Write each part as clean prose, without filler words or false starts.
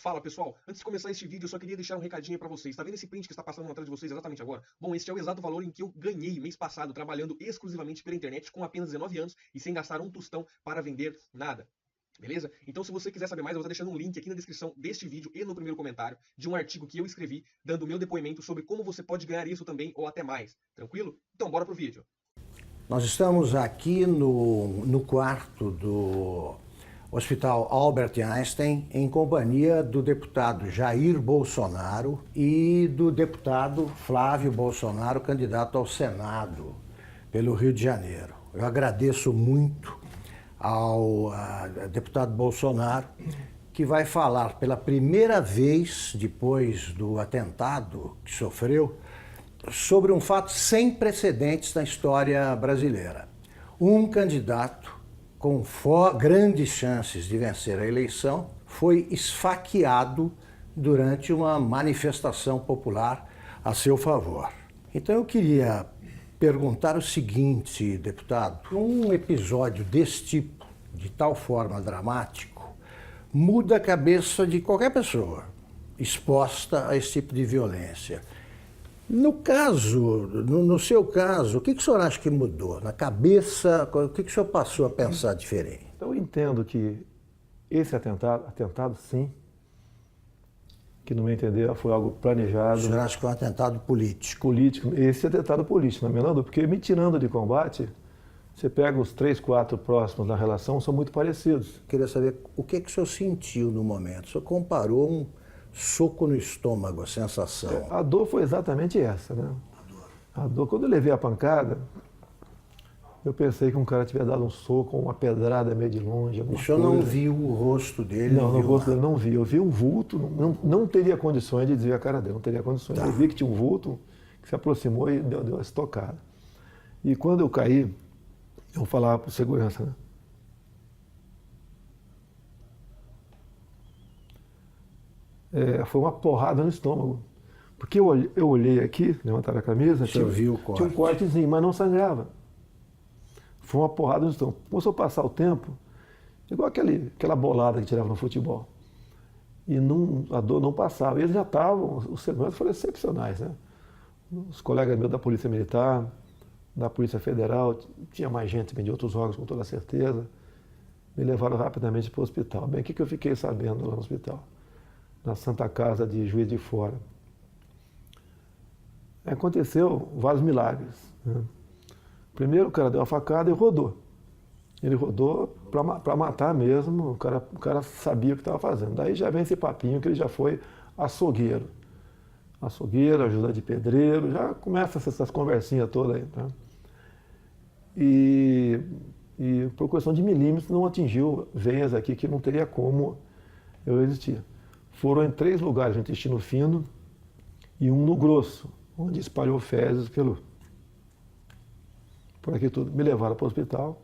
Fala pessoal, antes de começar este vídeo eu só queria deixar um recadinho pra vocês. Tá vendo esse print que está passando na tela de vocês exatamente agora? Bom, este é o exato valor em que eu ganhei mês passado trabalhando exclusivamente pela internet com apenas 19 anos e sem gastar um tostão para vender nada. Beleza? Então se você quiser saber mais, eu vou estar deixando um link aqui na descrição deste vídeo e no primeiro comentário de um artigo que eu escrevi dando o meu depoimento sobre como você pode ganhar isso também ou até mais. Tranquilo? Então bora pro vídeo. Nós estamos aqui no quarto do Hospital Albert Einstein em companhia do deputado Jair Bolsonaro e do deputado Flávio Bolsonaro, candidato ao Senado pelo Rio de Janeiro. Eu agradeço muito ao deputado Bolsonaro, que vai falar pela primeira vez depois do atentado que sofreu sobre um fato sem precedentes na história brasileira. Um candidato com grandes chances de vencer a eleição foi esfaqueado durante uma manifestação popular a seu favor. Então eu queria perguntar o seguinte, deputado: um episódio desse tipo, de tal forma dramático, muda a cabeça de qualquer pessoa exposta a esse tipo de violência. No seu caso, o que o senhor acha que mudou? Na cabeça, o que o senhor passou a pensar diferente? Eu entendo que esse atentado sim, que no meu entender foi algo planejado. O senhor acha que foi um atentado político? Político, esse atentado político, na menor dúvida, porque me tirando de combate, você pega os 3, 4 próximos na relação, são muito parecidos. Queria saber o que o senhor sentiu no momento. O senhor comparou um soco no estômago, a sensação. A dor foi exatamente essa, né? A dor. Quando eu levei a pancada, eu pensei que um cara tivesse dado um soco, uma pedrada meio de longe. O senhor não viu o rosto dele? Não, no rosto dele não vi. Eu vi um vulto, não teria condições de dizer a cara dele, não teria condições. Tá. Eu vi que tinha um vulto que se aproximou e deu uma estocada. E quando eu caí, eu falava para o segurança, né? Foi uma porrada no estômago. Porque eu olhei aqui, levantaram a camisa, tinha um cortezinho, mas não sangrava. Foi uma porrada no estômago. Começou a passar o tempo, igual aquela bolada que tirava no futebol. E a dor não passava. E eles já estavam, os seguranças foram excepcionais, né? Os colegas meus da Polícia Militar, da Polícia Federal, tinha mais gente de outros órgãos, com toda certeza. Me levaram rapidamente para o hospital. Bem, o que eu fiquei sabendo lá no hospital? Na Santa Casa de Juiz de Fora. Aconteceu vários milagres, né? Primeiro, o cara deu uma facada e rodou. Ele rodou para matar mesmo, o cara sabia o que estava fazendo. Daí já vem esse papinho que ele já foi açougueiro. Açougueiro, ajuda de pedreiro, já começa essas conversinhas todas aí. Tá? E por questão de milímetros não atingiu veias aqui que não teria como eu resistir. Foram em 3 lugares no intestino fino e um no grosso, onde espalhou fezes por aqui tudo. Me levaram para o hospital.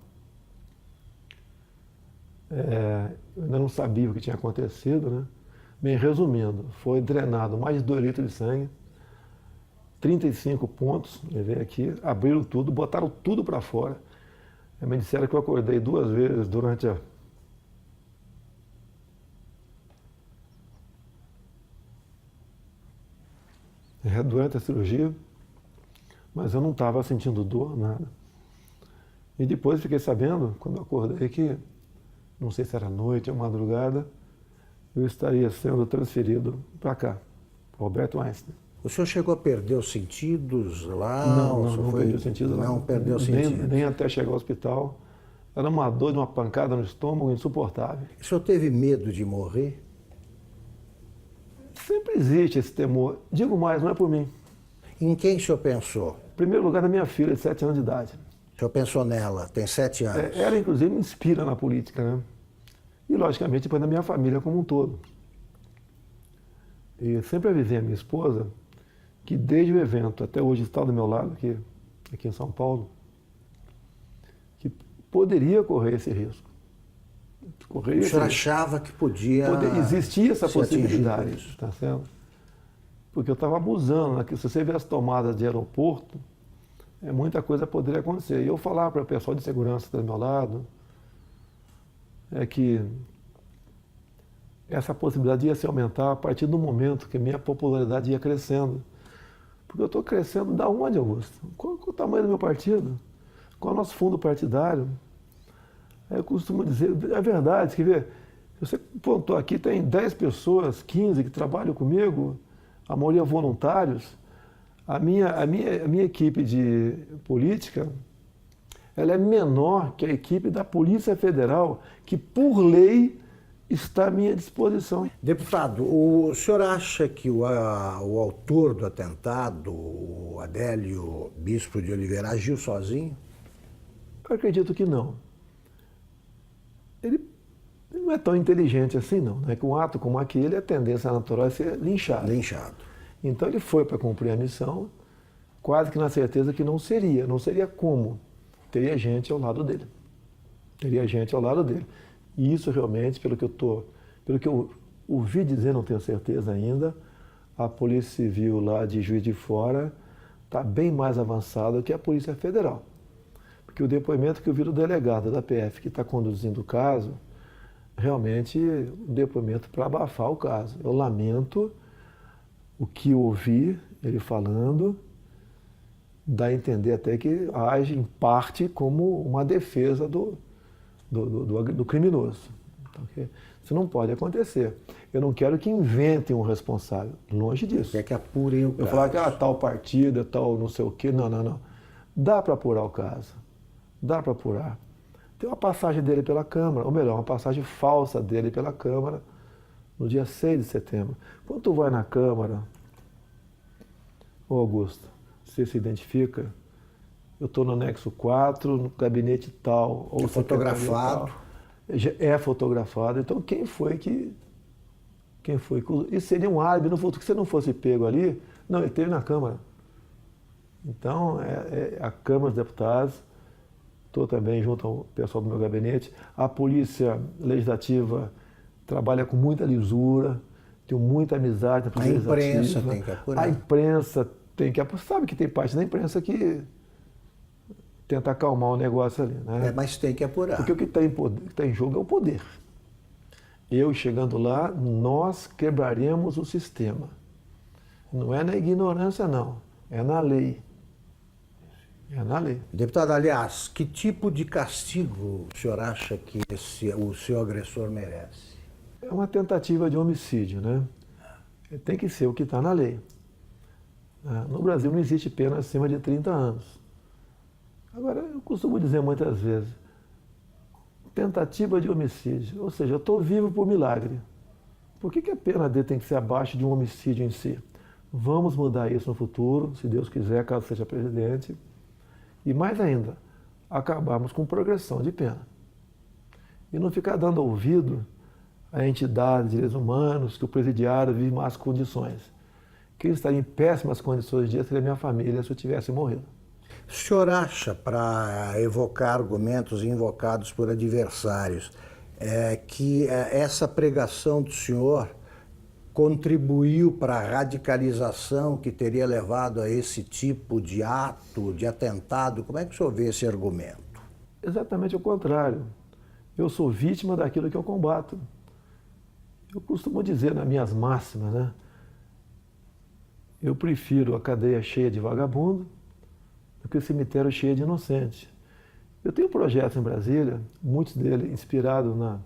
Eu ainda não sabia o que tinha acontecido, né? Bem, resumindo, foi drenado mais de 2 litros de sangue, 35 pontos, levei aqui, abriram tudo, botaram tudo para fora. Me disseram que eu acordei 2 vezes durante a cirurgia, mas eu não estava sentindo dor, nada. E depois fiquei sabendo, quando eu acordei, que não sei se era noite ou madrugada, eu estaria sendo transferido para cá, para Alberto Einstein. O senhor chegou a perder os sentidos lá? Não perdi os sentidos lá. Não perdeu os sentidos? Nem até chegar ao hospital. Era uma dor de uma pancada no estômago insuportável. O senhor teve medo de morrer? Sempre existe esse temor. Digo mais, não é por mim. Em quem o senhor pensou? Em primeiro lugar, na minha filha, de 7 anos de idade. O senhor pensou nela, tem 7 anos. Ela, inclusive, me inspira na política, né? E, logicamente, depois na minha família como um todo. E sempre avisei a minha esposa que, desde o evento até hoje, está do meu lado, aqui em São Paulo, que poderia correr esse risco. O senhor achava que existia essa possibilidade, tá certo? Porque eu estava abusando, né? Se você vê as tomadas de aeroporto, muita coisa poderia acontecer. E eu falava para o pessoal de segurança do meu lado, que essa possibilidade ia se aumentar a partir do momento que a minha popularidade ia crescendo. Porque eu estou crescendo da onde, Augusto? Qual é o tamanho do meu partido? Qual é o nosso fundo partidário? Eu costumo dizer, é verdade, quer ver? Você pontou aqui, tem 10 pessoas, 15 que trabalham comigo, a maioria voluntários. A minha equipe de política, ela é menor que a equipe da Polícia Federal, que por lei está à minha disposição. Deputado, o senhor acha que o autor do atentado, o Adélio Bispo de Oliveira, agiu sozinho? Eu acredito que não. Ele não é tão inteligente assim, não. Né? Que um ato como aquele, a tendência natural é ser linchado. Então ele foi para cumprir a missão, quase que na certeza que não seria. Não seria como? Teria gente ao lado dele. E isso realmente, pelo que eu ouvi dizer, não tenho certeza ainda, a Polícia Civil lá de Juiz de Fora está bem mais avançada que a Polícia Federal. Porque o depoimento que eu vi do delegado da PF que está conduzindo o caso, realmente um depoimento para abafar o caso. Eu lamento o que eu ouvi ele falando, dá a entender até que age em parte como uma defesa do criminoso. Então, isso não pode acontecer. Eu não quero que inventem um responsável, longe disso. Quer que apurem o caso. Eu falar que tal partido, tal não sei o quê, não. Dá para apurar o caso, dá para apurar. Tem uma passagem dele pela Câmara, ou melhor, uma passagem falsa dele pela Câmara no dia 6 de setembro. Quando tu vai na Câmara, ô Augusto, você se identifica, eu estou no anexo 4, no gabinete tal. Ou é fotografado. Tal. É fotografado. Então quem foi que... Isso seria um álibi no futuro, que se não fosse pego ali, não, ele esteve na Câmara. Então, a Câmara dos Deputados, estou também junto ao pessoal do meu gabinete, a Polícia Legislativa trabalha com muita lisura, tenho muita amizade na Polícia Legislativa. A imprensa tem que apurar. A imprensa tem que apurar. Sabe que tem parte da imprensa que tenta acalmar o negócio ali, né? Mas tem que apurar. Porque o que está em jogo é o poder. Eu chegando lá, nós quebraremos o sistema. Não é na ignorância, não. É na lei. É na lei. Deputado, aliás, que tipo de castigo o senhor acha que o seu agressor merece? É uma tentativa de homicídio, né? Tem que ser o que está na lei. No Brasil não existe pena acima de 30 anos. Agora, eu costumo dizer muitas vezes, tentativa de homicídio, ou seja, eu estou vivo por milagre. Por que a pena dele tem que ser abaixo de um homicídio em si? Vamos mudar isso no futuro, se Deus quiser, caso seja presidente. E mais ainda, acabarmos com progressão de pena. E não ficar dando ouvido a entidades de direitos humanos, que o presidiário vive em más condições. Que ele estaria em péssimas condições de ser minha família se eu tivesse morrido. O senhor acha, para evocar argumentos invocados por adversários, que essa pregação do senhor contribuiu para a radicalização que teria levado a esse tipo de ato, de atentado? Como é que o senhor vê esse argumento? Exatamente o contrário. Eu sou vítima daquilo que eu combato. Eu costumo dizer nas minhas máximas, né? Eu prefiro a cadeia cheia de vagabundo do que o cemitério cheio de inocente. Eu tenho projetos em Brasília, muitos deles inspirados na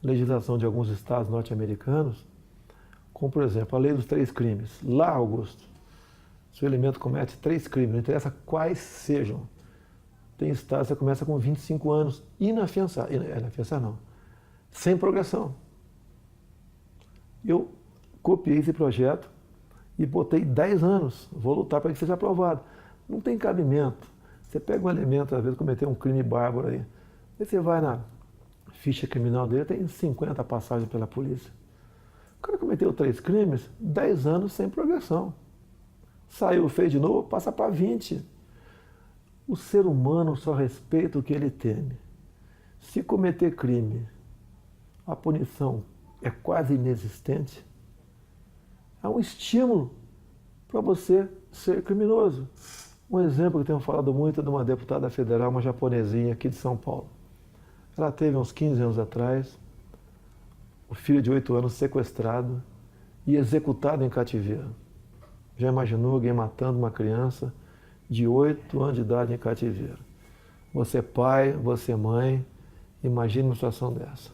legislação de alguns estados norte-americanos, como, por exemplo, a lei dos 3 crimes. Lá, Augusto, se o elemento comete 3 crimes, não interessa quais sejam, tem estados que começa com 25 anos, inafiançado, não, sem progressão. Eu copiei esse projeto e botei 10 anos, vou lutar para que seja aprovado. Não tem cabimento. Você pega um elemento, às vezes, cometer um crime bárbaro aí você vai na ficha criminal dele, tem 50 passagens pela polícia. O cara cometeu 3 crimes, 10 anos sem progressão. Saiu, fez de novo, passa para 20. O ser humano só respeita o que ele teme. Se cometer crime, a punição é quase inexistente, é um estímulo para você ser criminoso. Um exemplo que eu tenho falado muito é de uma deputada federal, uma japonesinha aqui de São Paulo. Ela teve uns 15 anos atrás o filho de 8 anos sequestrado e executado em cativeiro. Já imaginou alguém matando uma criança de 8 anos de idade em cativeiro? Você é pai, você é mãe, imagine uma situação dessa.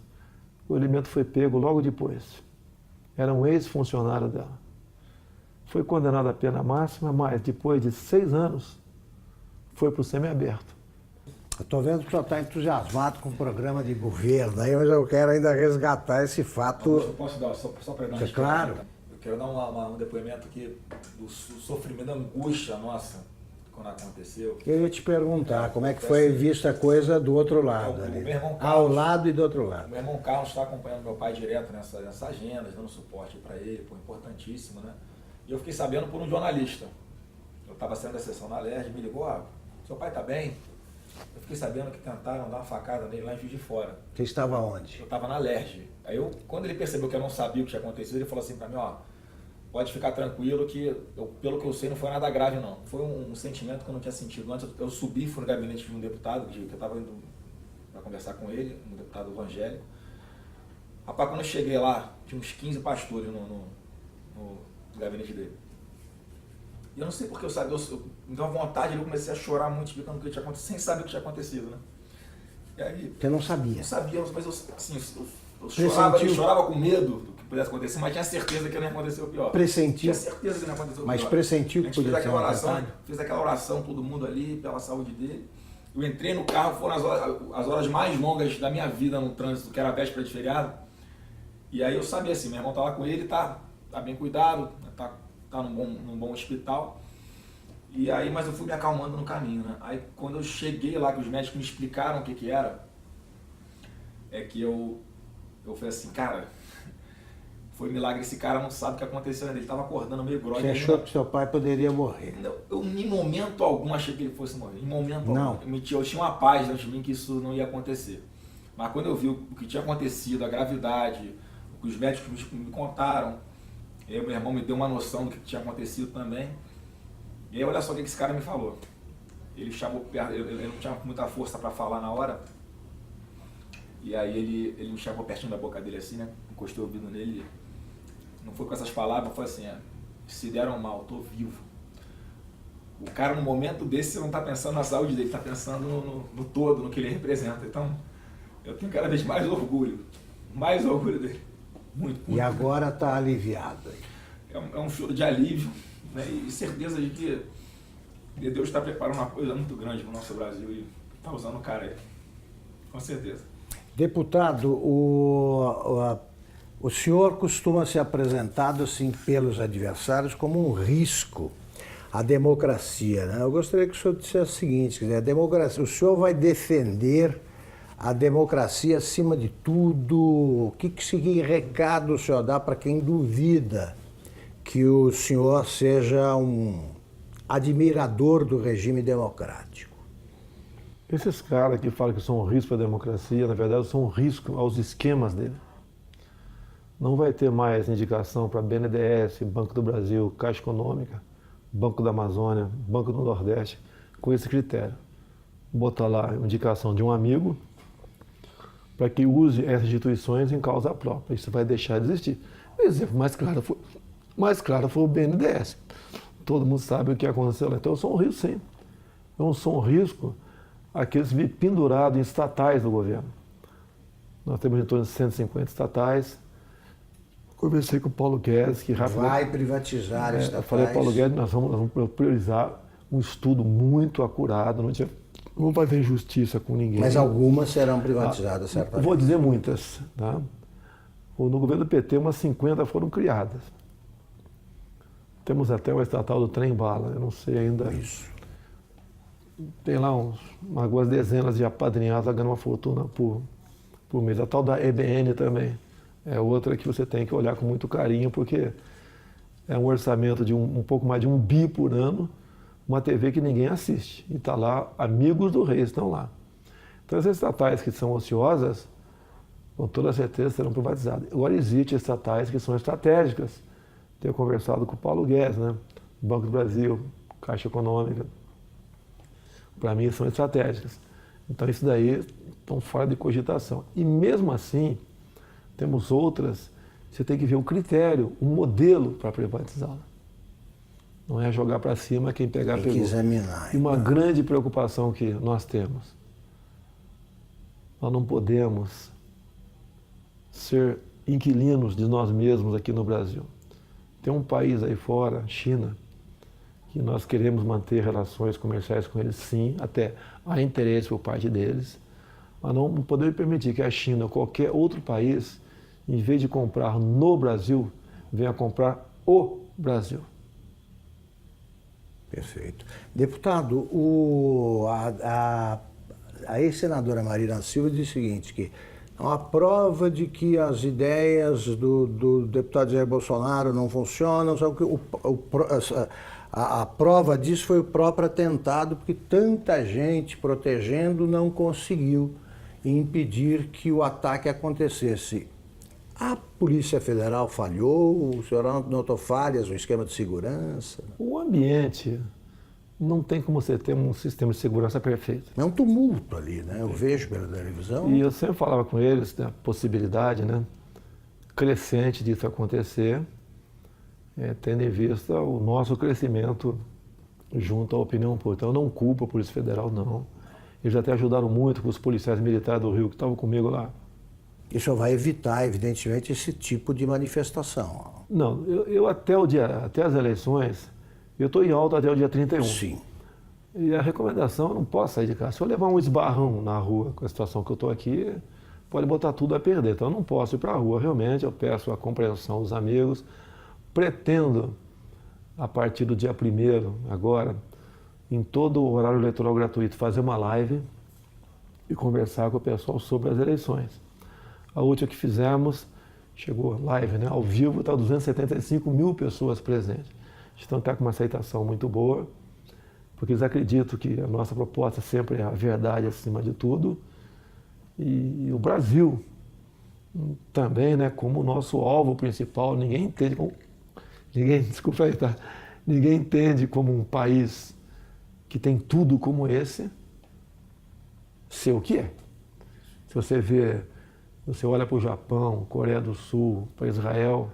O elemento foi pego logo depois. Era um ex-funcionário dela. Foi condenado à pena máxima, mas depois de 6 anos foi para o semiaberto. Eu estou vendo que o senhor está entusiasmado com o programa de governo, aí, mas eu quero ainda resgatar esse fato. Eu posso dar, só para dar uma claro. Eu quero dar um depoimento aqui do sofrimento, da angústia nossa quando aconteceu. Eu ia te perguntar como é que foi vista a coisa do outro lado ali. Meu irmão Carlos, ao lado e do outro lado. Meu irmão Carlos está acompanhando meu pai direto nessa agenda, dando suporte para ele, pô, importantíssimo, né? E eu fiquei sabendo por um jornalista. Eu estava saindo da sessão na LERJ, me ligou, seu pai está bem? Eu fiquei sabendo que tentaram dar uma facada nele lá em Juiz de Fora. Você estava onde? Eu estava na LERJ. Aí quando ele percebeu que eu não sabia o que tinha acontecido, ele falou assim para mim, pode ficar tranquilo que, pelo que eu sei, não foi nada grave não. Foi um sentimento que eu não tinha sentido antes. Eu subi, fui no gabinete de um deputado, que eu estava indo para conversar com ele, um deputado evangélico. Rapaz, quando eu cheguei lá, tinha uns 15 pastores no gabinete dele. E eu não sei porque eu sabia, me deu uma vontade, eu comecei a chorar muito, explicando o que tinha acontecido, sem saber o que tinha acontecido, né? E aí, você não sabia? Não sabia, mas eu chorava com medo do que pudesse acontecer, mas tinha certeza que não ia acontecer o pior. Pressentiu? Tinha certeza que não ia acontecer o pior. Mas pressentiu que podia ser fez aquela oração, todo mundo ali, pela saúde dele. Eu entrei no carro, foram as horas mais longas da minha vida no trânsito, que era a véspera de feriado. E aí eu sabia assim, meu irmão tá lá com ele, tá bem cuidado, tá num bom hospital. E aí, mas eu fui me acalmando no caminho, né? Aí quando eu cheguei lá, que os médicos me explicaram o que era, é que eu falei assim, cara, foi milagre, esse cara não sabe o que aconteceu, ele estava acordando meio grogue. Você achou que seu pai poderia morrer? Eu em momento algum achei que ele fosse morrer, em momento não. Algum. Eu tinha uma paz dentro de mim que isso não ia acontecer. Mas quando eu vi o que tinha acontecido, a gravidade, o que os médicos me contaram, e meu irmão me deu uma noção do que tinha acontecido também. E aí olha só o que esse cara me falou. Ele chamou perto, ele não tinha muita força para falar na hora. E aí ele me chamou pertinho da boca dele assim, né? Encostei o ouvido nele. Não foi com essas palavras, foi assim, se deram mal, tô vivo. O cara no momento desse não tá pensando na saúde dele, tá pensando no todo, no que ele representa. Então, eu tenho cada vez mais orgulho dele. Muito. E agora está aliviado. É um choro de alívio, né? E certeza de que Deus está preparando uma coisa muito grande para o nosso Brasil e está usando o cara aí, com certeza. Deputado, o senhor costuma ser apresentado assim pelos adversários como um risco à democracia, né? Eu gostaria que o senhor dissesse o seguinte, a democracia, o senhor vai defender a democracia acima de tudo? Que recado o senhor dá para quem duvida que o senhor seja um admirador do regime democrático? Esses caras que falam que são um risco para a democracia, na verdade, são um risco aos esquemas dele. Não vai ter mais indicação para BNDES, Banco do Brasil, Caixa Econômica, Banco da Amazônia, Banco do Nordeste, com esse critério. Botar lá a indicação de um amigo para que use essas instituições em causa própria. Isso vai deixar de existir. O exemplo mais claro foi o BNDES. Todo mundo sabe o que aconteceu lá. Então eu sou um risco, sim. Eu sou um risco àqueles que vivem pendurados em estatais do governo. Nós temos em torno de 150 estatais. Conversei com o Paulo Guedes, que vai privatizar estatais. Eu falei, Paulo Guedes, nós vamos priorizar um estudo muito acurado, não vamos fazer injustiça com ninguém. Mas algumas serão privatizadas, certamente. Vou dizer muitas. Tá? No governo do PT, umas 50 foram criadas. Temos até uma estatal do trem-bala, eu não sei ainda. Isso. Tem lá algumas dezenas de apadrinhados ganhando uma fortuna por mês. A tal da EBN também. É outra que você tem que olhar com muito carinho, porque é um orçamento de um pouco mais de 1 bi por ano, uma TV que ninguém assiste. E está lá, amigos do rei estão lá. Então essas estatais que são ociosas, com toda certeza serão privatizadas. Agora existem estatais que são estratégicas. Tenho conversado com o Paulo Guedes, né? Banco do Brasil, Caixa Econômica. Para mim são estratégicas. Então isso daí estão fora de cogitação. E mesmo assim, Temos outras, você tem que ver o critério, o modelo para privatizá-la. Não é jogar para cima quem pegar tem pegou. Que examinar. E uma grande preocupação que nós temos. Nós não podemos ser inquilinos de nós mesmos aqui no Brasil. Tem um país aí fora, China, que nós queremos manter relações comerciais com eles, sim, até há interesse por parte deles, mas não podemos permitir que a China ou qualquer outro país, em vez de comprar no Brasil, venha comprar o Brasil. Perfeito. Deputado, a ex-senadora Marina Silva diz o seguinte, que a prova de que as ideias do deputado Jair Bolsonaro não funcionam, só que a prova disso foi o próprio atentado, porque tanta gente protegendo não conseguiu impedir que o ataque acontecesse. A Polícia Federal falhou? O senhor notou falhas no esquema de segurança? O ambiente não tem como você ter um sistema de segurança perfeito. É um tumulto ali, né? Eu vejo pela televisão. E eu sempre falava com eles da possibilidade, né, crescente disso acontecer, tendo em vista o nosso crescimento junto à opinião pública. Então, eu não culpo a Polícia Federal, não. Eles até ajudaram muito com os policiais militares do Rio que estavam comigo lá. Isso vai evitar, evidentemente, esse tipo de manifestação. Não, eu até as eleições, eu estou em alta até o dia 31. Sim. E a recomendação, eu não posso sair de casa. Se eu levar um esbarrão na rua com a situação que eu estou aqui, pode botar tudo a perder. Então eu não posso ir para a rua, realmente. Eu peço a compreensão dos amigos. Pretendo, a partir do dia 1º, agora, em todo o horário eleitoral gratuito, fazer uma live e conversar com o pessoal sobre as eleições. A última que fizemos, chegou live, né, ao vivo, está 275 mil pessoas presentes. Então está com uma aceitação muito boa, porque eles acreditam que a nossa proposta sempre é a verdade acima de tudo. E o Brasil também, né, como o nosso alvo principal, ninguém entende como um país que tem tudo como esse, ser o que é. Se você olha para o Japão, Coreia do Sul, para Israel,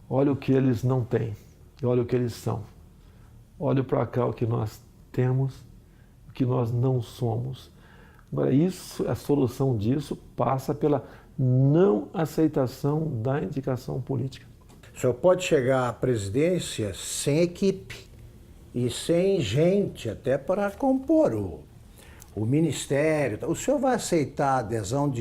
olha o que eles não têm, e olha o que eles são. Olha para cá o que nós temos, o que nós não somos. Agora, a solução disso passa pela não aceitação da indicação política. O senhor pode chegar à presidência sem equipe e sem gente, até para compor o ministério. O senhor vai aceitar a adesão o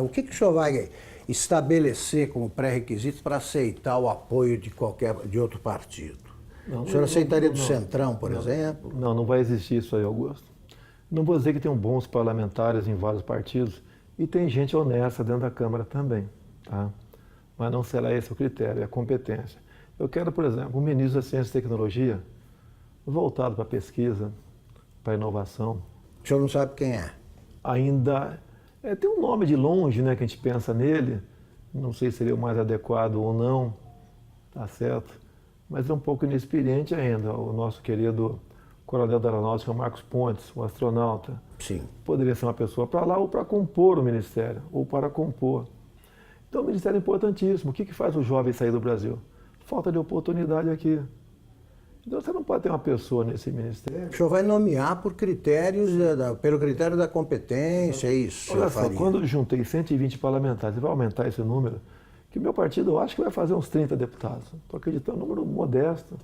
que o senhor vai estabelecer como pré-requisito para aceitar o apoio de outro partido? O senhor aceitaria do Centrão, por exemplo? Não vai existir isso aí, Augusto. Não vou dizer que tem bons parlamentares em vários partidos e tem gente honesta dentro da Câmara também, tá? Mas não será esse o critério, é a competência. Eu quero, por exemplo, um ministro da Ciência e Tecnologia voltado para a pesquisa, para a inovação. O senhor não sabe quem é? Ainda tem um nome de longe, né, que a gente pensa nele, não sei se seria o mais adequado ou não, tá certo? Mas é um pouco inexperiente ainda, o nosso querido coronel da Aeronáutica, Marcos Pontes, um astronauta. Sim. Poderia ser uma pessoa para lá ou para compor o ministério, ou para compor. Então o ministério é importantíssimo. O que faz o jovem sair do Brasil? Falta de oportunidade aqui. Então você não pode ter uma pessoa nesse ministério. O senhor vai nomear por critérios, pelo critério da competência, é isso? Olha só, quando eu juntei 120 parlamentares, e vai aumentar esse número, que o meu partido, eu acho que vai fazer uns 30 deputados. Estou acreditando, um número modesto.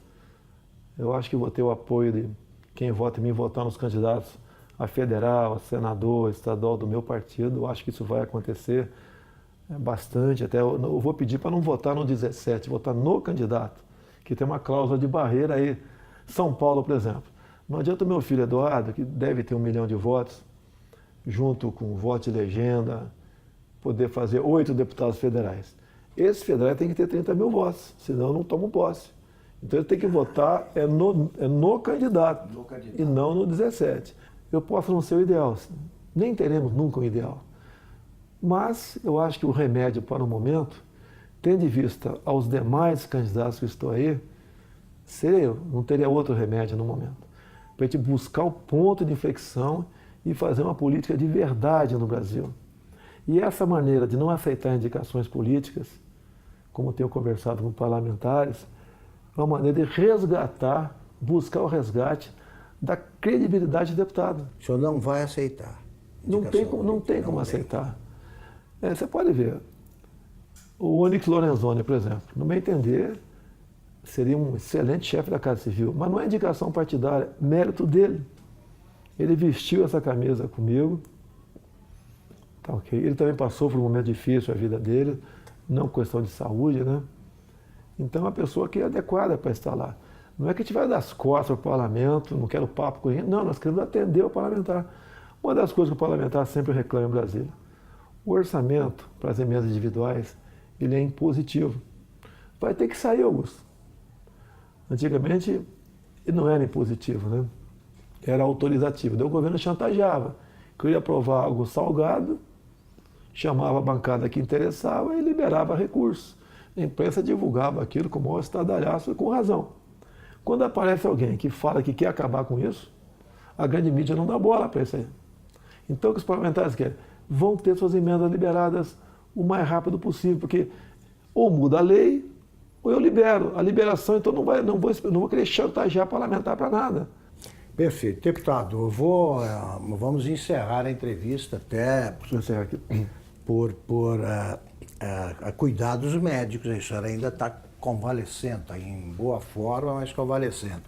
Eu acho que vou ter o apoio de quem vota em mim, votar nos candidatos a federal, a senador, a estadual do meu partido. Eu acho que isso vai acontecer bastante. Até eu vou pedir para não votar no 17, votar no candidato, que tem uma cláusula de barreira aí. São Paulo, por exemplo. Não adianta o meu filho Eduardo, que deve ter 1 milhão de votos, junto com o voto de legenda, poder fazer 8 deputados federais. Esses federais têm que ter 30 mil votos, senão não tomam posse. Então ele tem que votar no candidato, e não no 17. Eu posso não ser o ideal, nem teremos nunca um ideal. Mas eu acho que o remédio para o momento, tendo em vista aos demais candidatos que estão aí, seria eu, não teria outro remédio no momento. Para a gente buscar o ponto de inflexão e fazer uma política de verdade no Brasil. E essa maneira de não aceitar indicações políticas, como tenho conversado com parlamentares, é uma maneira de resgatar, buscar o resgate da credibilidade do deputado. O senhor não vai aceitar? Não tem como aceitar. Você pode ver, o Onyx Lorenzoni, por exemplo, no meu entender, seria um excelente chefe da Casa Civil, mas não é indicação partidária, mérito dele. Ele vestiu essa camisa comigo, tá ok? Ele também passou por um momento difícil na vida dele, não questão de saúde, né? Então é uma pessoa que é adequada para estar lá. Não é que a gente vai dar as costas para o parlamento, não quero papo com ele, não, nós queremos atender o parlamentar. Uma das coisas que o parlamentar sempre reclama em Brasília, o orçamento para as emendas individuais, ele é impositivo. Vai ter que sair, Augusto. Antigamente, ele não era impositivo, né? Era autorizativo. Daí o governo chantageava. Queria aprovar algo salgado, chamava a bancada que interessava e liberava recursos. A imprensa divulgava aquilo com o maior estardalhaço e com razão. Quando aparece alguém que fala que quer acabar com isso, a grande mídia não dá bola para isso aí. Então o que os parlamentares querem? Vão ter suas emendas liberadas o mais rápido possível, porque ou muda a lei, ou eu libero. A liberação, então, não vou querer chantagear parlamentar para nada. Perfeito. Deputado, vamos encerrar a entrevista até por cuidados médicos. A senhora ainda está convalescendo, está em boa forma, mas convalescendo.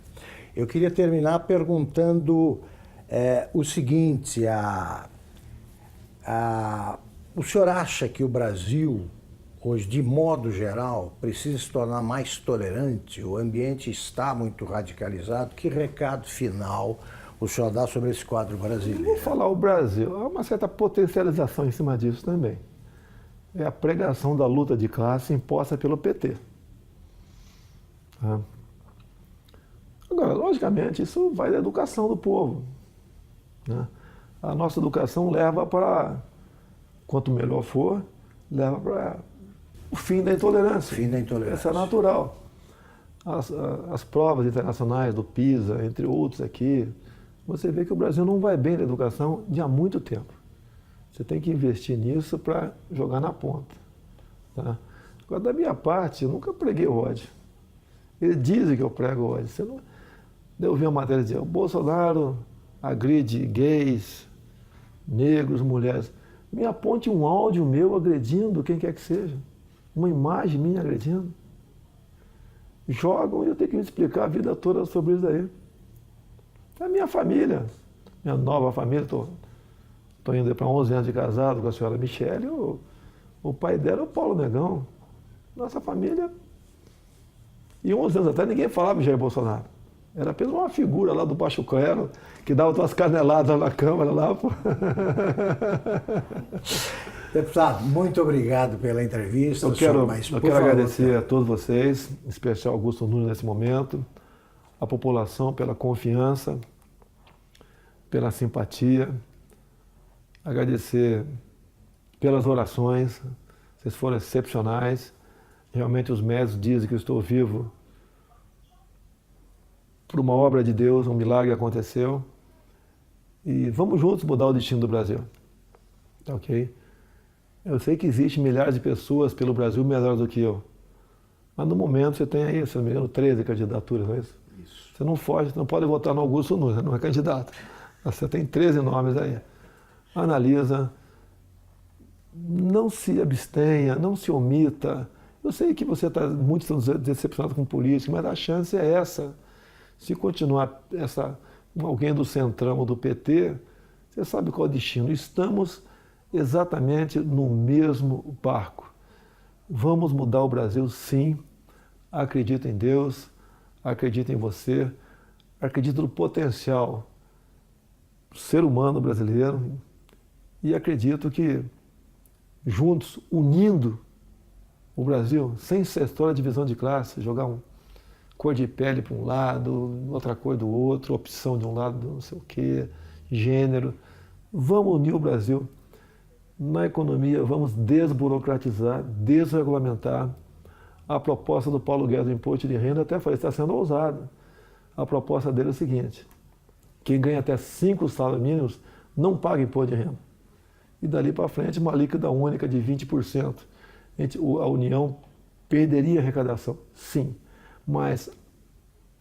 Eu queria terminar perguntando o seguinte, o senhor acha que o Brasil, hoje, de modo geral, precisa se tornar mais tolerante? O ambiente está muito radicalizado. Que recado final o senhor dá sobre esse quadro brasileiro? Vou falar o Brasil. Há uma certa potencialização em cima disso também. É a pregação da luta de classe imposta pelo PT. Agora, logicamente, isso vai da educação do povo, né? A nossa educação leva para, quanto melhor for, leva para o fim da intolerância. Fim da intolerância. Isso é natural. As provas internacionais do PISA, entre outros aqui, você vê que o Brasil não vai bem na educação de há muito tempo. Você tem que investir nisso para jogar na ponta. Tá? Agora, da minha parte, eu nunca preguei ódio. Eles dizem que eu prego ódio. Eu vi uma matéria dizendo, o Bolsonaro agride gays, negros, mulheres. Me aponte um áudio meu agredindo quem quer que seja. Uma imagem minha agredindo. Jogam e eu tenho que me explicar a vida toda sobre isso aí. É a minha família, minha nova família. Estou indo para 11 anos de casado com a senhora Michele. O pai dela é o Paulo Negão. Nossa família. E 11 anos atrás ninguém falava em Jair Bolsonaro. Era apenas uma figura lá do baixo clero que dava umas caneladas na Câmara lá. Pô. Deputado, muito obrigado pela entrevista. Eu quero agradecer a todos vocês, em especial Augusto Nunes nesse momento, a população pela confiança, pela simpatia, agradecer pelas orações, vocês foram excepcionais. Realmente os médicos dizem que eu estou vivo por uma obra de Deus, um milagre aconteceu. E vamos juntos mudar o destino do Brasil. Tá ok? Eu sei que existem milhares de pessoas pelo Brasil melhores do que eu. Mas no momento você tem aí, se não me engano, 13 candidaturas, não é isso? Isso. Você não foge, você não pode votar no Augusto Nunes, não é candidato. Você tem 13 nomes aí. Analisa, não se abstenha, não se omita. Eu sei que você está muito decepcionado com política, mas a chance é essa. Se continuar alguém do Centrão ou do PT, você sabe qual é o destino. Estamos exatamente no mesmo barco. Vamos mudar o Brasil, sim. Acredito em Deus, acredito em você, acredito no potencial do ser humano brasileiro e acredito que juntos, unindo o Brasil, sem essa história de divisão de classe, jogar cor de pele para um lado, outra cor do outro, opção de um lado, não sei o quê, gênero. Vamos unir o Brasil. Na economia, vamos desburocratizar, desregulamentar. A proposta do Paulo Guedes do imposto de renda, até falei, está sendo ousada. A proposta dele é o seguinte, quem ganha até 5 salários mínimos não paga imposto de renda. e dali para frente uma alíquota única de 20%. A União perderia a arrecadação, sim, mas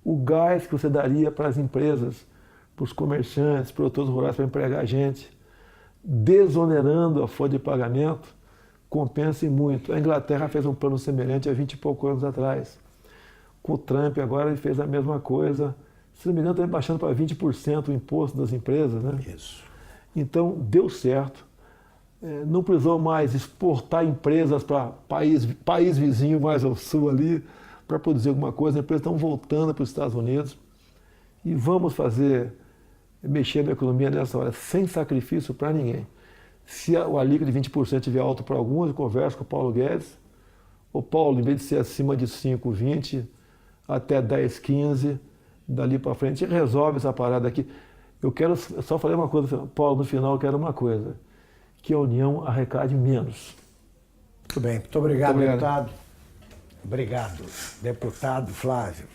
o gás que você daria para as empresas, para os comerciantes, produtores rurais, para empregar gente, desonerando a folha de pagamento, compensa muito. A Inglaterra fez um plano semelhante há 20 e poucos anos atrás. Com o Trump agora ele fez a mesma coisa. Se não me engano, está baixando para 20% o imposto das empresas, né? Isso. Então, deu certo. Não precisou mais exportar empresas para país vizinho mais ao sul ali para produzir alguma coisa. As empresas estão voltando para os Estados Unidos e vamos mexer na economia nessa hora, sem sacrifício para ninguém. Se o alíquota de 20% estiver alto para alguns, eu converso com o Paulo Guedes. O Paulo, em vez de ser acima de 5, 20, até 10, 15, dali para frente, resolve essa parada aqui. Eu quero só falar uma coisa, Paulo, no final eu quero uma coisa, que a União arrecade menos. Muito bem, muito obrigado, deputado. Obrigado, deputado Flávio.